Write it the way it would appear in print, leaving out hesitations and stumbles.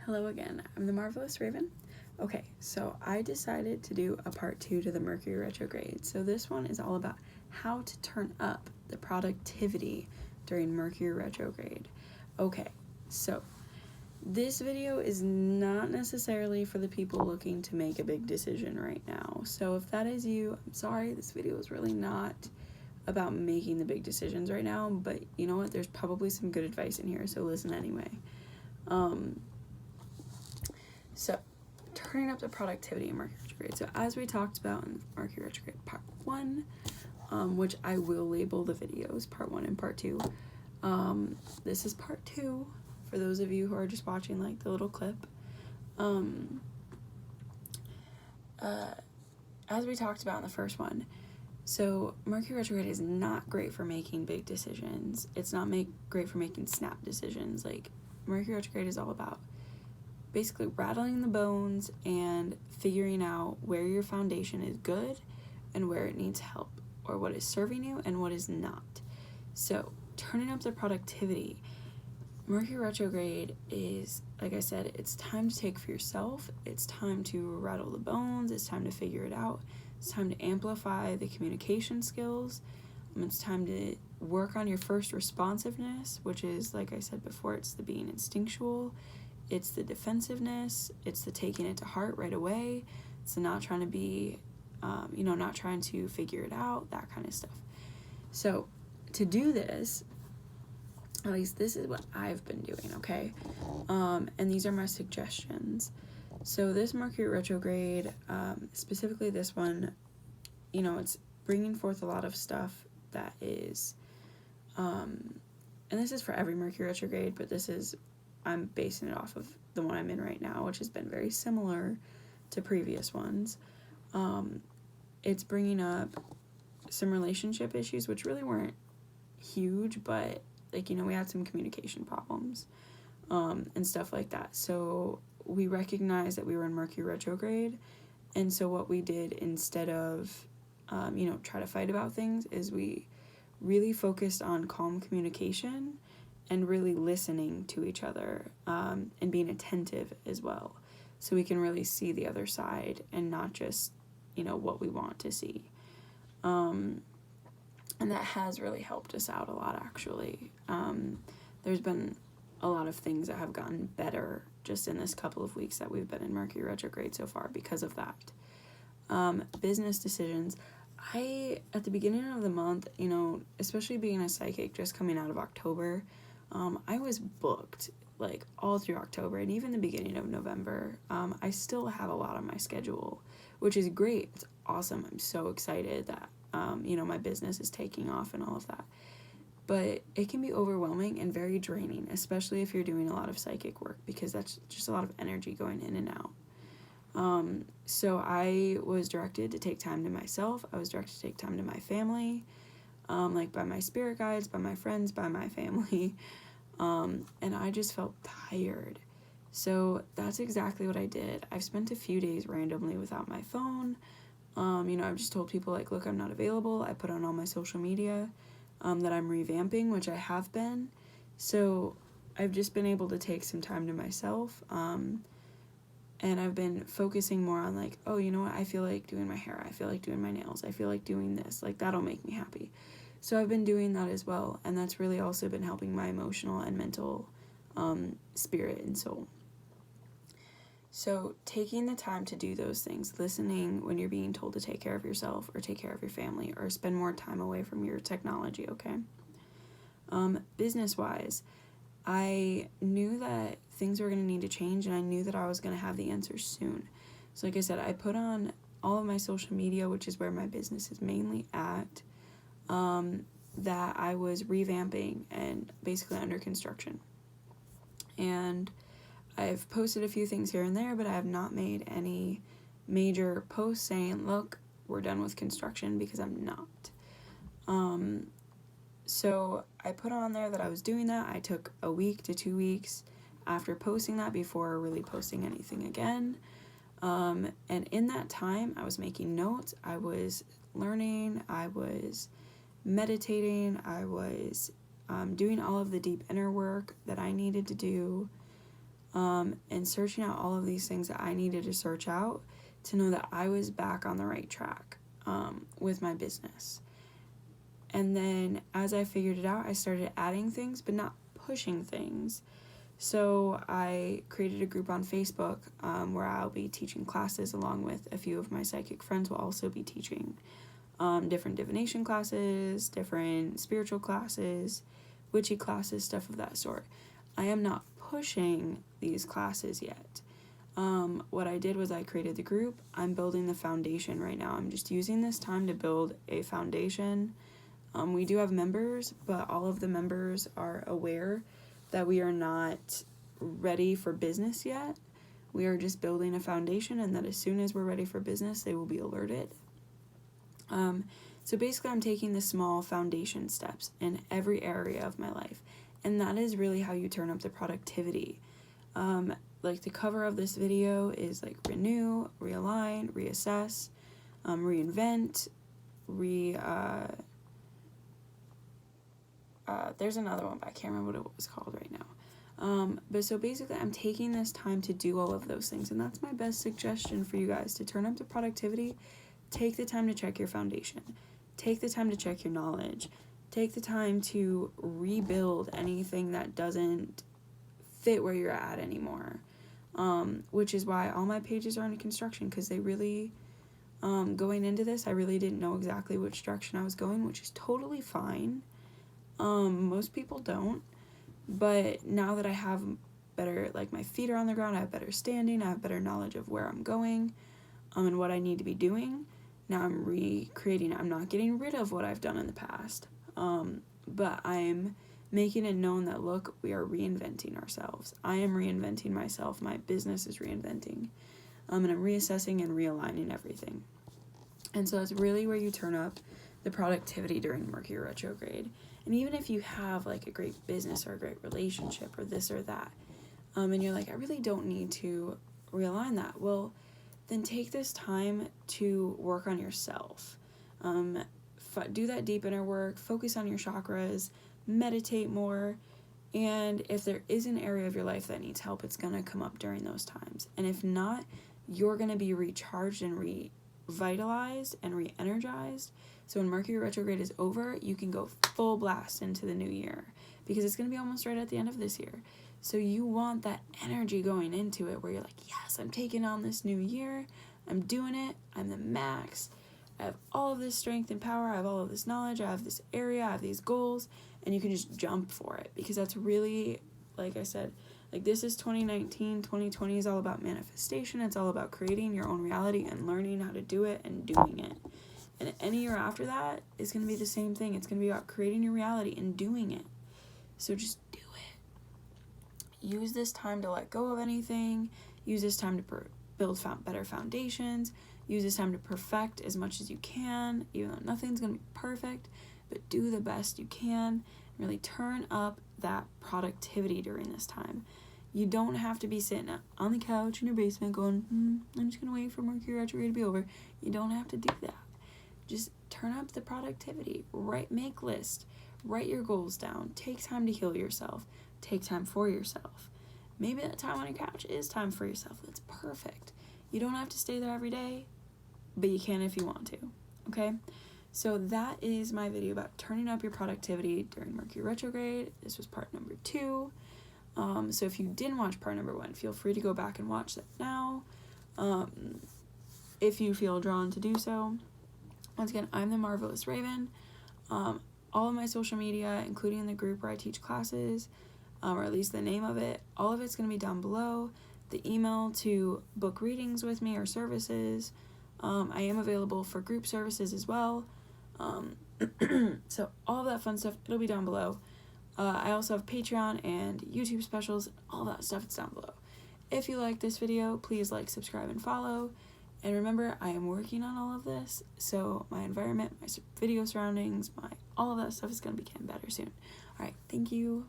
Hello again, I'm the Marvelous Raven. Okay, so I decided to do a part 2 to the Mercury retrograde. So this one is all about how to turn up the productivity during Mercury retrograde. Okay, so this video is not necessarily for the people looking to make a big decision right now. So if that is you, I'm sorry, this video is really not about making the big decisions right now, but you know what, there's probably some good advice in here, so listen anyway. So, turning up the productivity in Mercury retrograde. So, as we talked about in Mercury retrograde part 1, which I will label the videos part 1 and part 2. This is part 2 for those of you who are just watching like the little clip. As we talked about in the first one, so Mercury retrograde is not great for making big decisions. It's not great for making snap decisions. Like, Mercury retrograde is all about basically rattling the bones and figuring out where your foundation is good and where it needs help, or what is serving you and what is not. So turning up the productivity, Mercury retrograde is, like I said, it's time to take for yourself. It's time to rattle the bones. It's time to figure it out. It's time to amplify the communication skills. It's time to work on your first responsiveness, which is, like I said before, it's the being instinctual. It's the defensiveness, it's the taking it to heart right away, it's the not trying to be, not trying to figure it out, that kind of stuff. So, to do this, at least this is what I've been doing, okay? And these are my suggestions. So, this Mercury retrograde, specifically this one, it's bringing forth a lot of stuff that is, and this is for every Mercury retrograde, but I'm basing it off of the one I'm in right now, which has been very similar to previous ones. It's bringing up some relationship issues, which really weren't huge, but, we had some communication problems, and stuff like that. So we recognized that we were in Mercury retrograde, and so what we did instead of, try to fight about things, is we really focused on calm communication and really listening to each other, and being attentive as well, so we can really see the other side and not just, what we want to see. And that has really helped us out a lot, actually. There's been a lot of things that have gotten better just in this couple of weeks that we've been in Mercury retrograde so far because of that. Business decisions. At the beginning of the month, especially being a psychic just coming out of October, I was booked all through October and even the beginning of November. I still have a lot on my schedule, which is great. It's awesome. I'm so excited that, my business is taking off and all of that. But it can be overwhelming and very draining, especially if you're doing a lot of psychic work, because that's just a lot of energy going in and out. So I was directed to take time to myself. I was directed to take time to my family, by my spirit guides, by my friends, by my family. And I just felt tired. So that's exactly what I did. I've spent a few days randomly without my phone. I've just told people, look, I'm not available. I put on all my social media, that I'm revamping, which I have been. So I've just been able to take some time to myself. And I've been focusing more on I feel like doing my hair. I feel like doing my nails. I feel like doing this. That'll make me happy. So I've been doing that as well, and that's really also been helping my emotional and mental spirit and soul. So taking the time to do those things, listening when you're being told to take care of yourself or take care of your family or spend more time away from your technology, okay? Business-wise, I knew that things were going to need to change, and I knew that I was going to have the answers soon. So like I said, I put on all of my social media, which is where my business is mainly at, that I was revamping and basically under construction. And I've posted a few things here and there, but I have not made any major posts saying, look, we're done with construction, because I'm not. So I put on there that I was doing that. I took a week to 2 weeks after posting that before really posting anything again. And in that time, I was making notes, I was learning, I was meditating, I was doing all of the deep inner work that I needed to do. and searching out all of these things that I needed to search out to know that I was back on the right track with my business. And then as I figured it out, I started adding things, but not pushing things. So I created a group on Facebook where I'll be teaching classes along with a few of my psychic friends will also be teaching different divination classes, different spiritual classes, witchy classes, stuff of that sort. I am not pushing these classes yet. What I did was I created the group. I'm building the foundation right now. I'm just using this time to build a foundation. We do have members, but all of the members are aware that we are not ready for business yet. We are just building a foundation, and that as soon as we're ready for business, they will be alerted. So basically, I'm taking the small foundation steps in every area of my life, and that is really how you turn up the productivity. Like the cover of this video is like renew, realign, reassess, reinvent, there's another one, but I can't remember what it was called right now. But so basically, I'm taking this time to do all of those things, and that's my best suggestion for you guys to turn up the productivity. Take the time to check your foundation. Take the time to check your knowledge. Take the time to rebuild anything that doesn't fit where you're at anymore. Which is why all my pages are under construction, because they really, going into this, I really didn't know exactly which direction I was going, which is totally fine. Most people don't, but now that I have better, like my feet are on the ground, I have better standing, I have better knowledge of where I'm going, and what I need to be doing. Now I'm recreating it. I'm not getting rid of what I've done in the past, but I'm making it known that, look, we are reinventing ourselves. I am reinventing myself. My business is reinventing, and I'm reassessing and realigning everything. And so that's really where you turn up the productivity during Mercury retrograde. And even if you have like a great business or a great relationship or this or that, and you're like, I really don't need to realign that. Well, then take this time to work on yourself. Do that deep inner work, focus on your chakras, meditate more. And if there is an area of your life that needs help, it's going to come up during those times. And if not, you're going to be recharged and revitalized and re-energized. So when Mercury retrograde is over, you can go full blast into the new year, because it's going to be almost right at the end of this year. So you want that energy going into it where you're like, yes, I'm taking on this new year. I'm doing it. I'm the max. I have all of this strength and power. I have all of this knowledge. I have this area. I have these goals. And you can just jump for it, because that's really, like I said, like this is 2019. 2020 is all about manifestation. It's all about creating your own reality and learning how to do it and doing it. And any year after that is going to be the same thing. It's going to be about creating your reality and doing it. So just do it. Use this time to let go of anything. Use this time to build better foundations. Use this time to perfect as much as you can, even though nothing's going to be perfect. But do the best you can. Really turn up that productivity during this time. You don't have to be sitting on the couch in your basement going, I'm just going to wait for Mercury retrograde to be over. You don't have to do that. Just turn up the productivity. Make lists. Write your goals down. Take time to heal yourself. Take time for yourself. Maybe that time on your couch is time for yourself. That's perfect. You don't have to stay there every day, but you can if you want to. Okay? So that is my video about turning up your productivity during Mercury retrograde. This was part number 2. So if you didn't watch part number 1, feel free to go back and watch that now, if you feel drawn to do so. Once again, I'm the Marvelous Raven. All of my social media, including the group where I teach classes, or at least the name of it, all of it's going to be down below. The email to book readings with me or services. I am available for group services as well. So all of that fun stuff, it'll be down below. I also have Patreon and YouTube specials. All that stuff, it's down below. If you like this video, please like, subscribe, and follow. And remember, I am working on all of this, so my environment, my video surroundings, all of that stuff is going to become better soon. All right, thank you.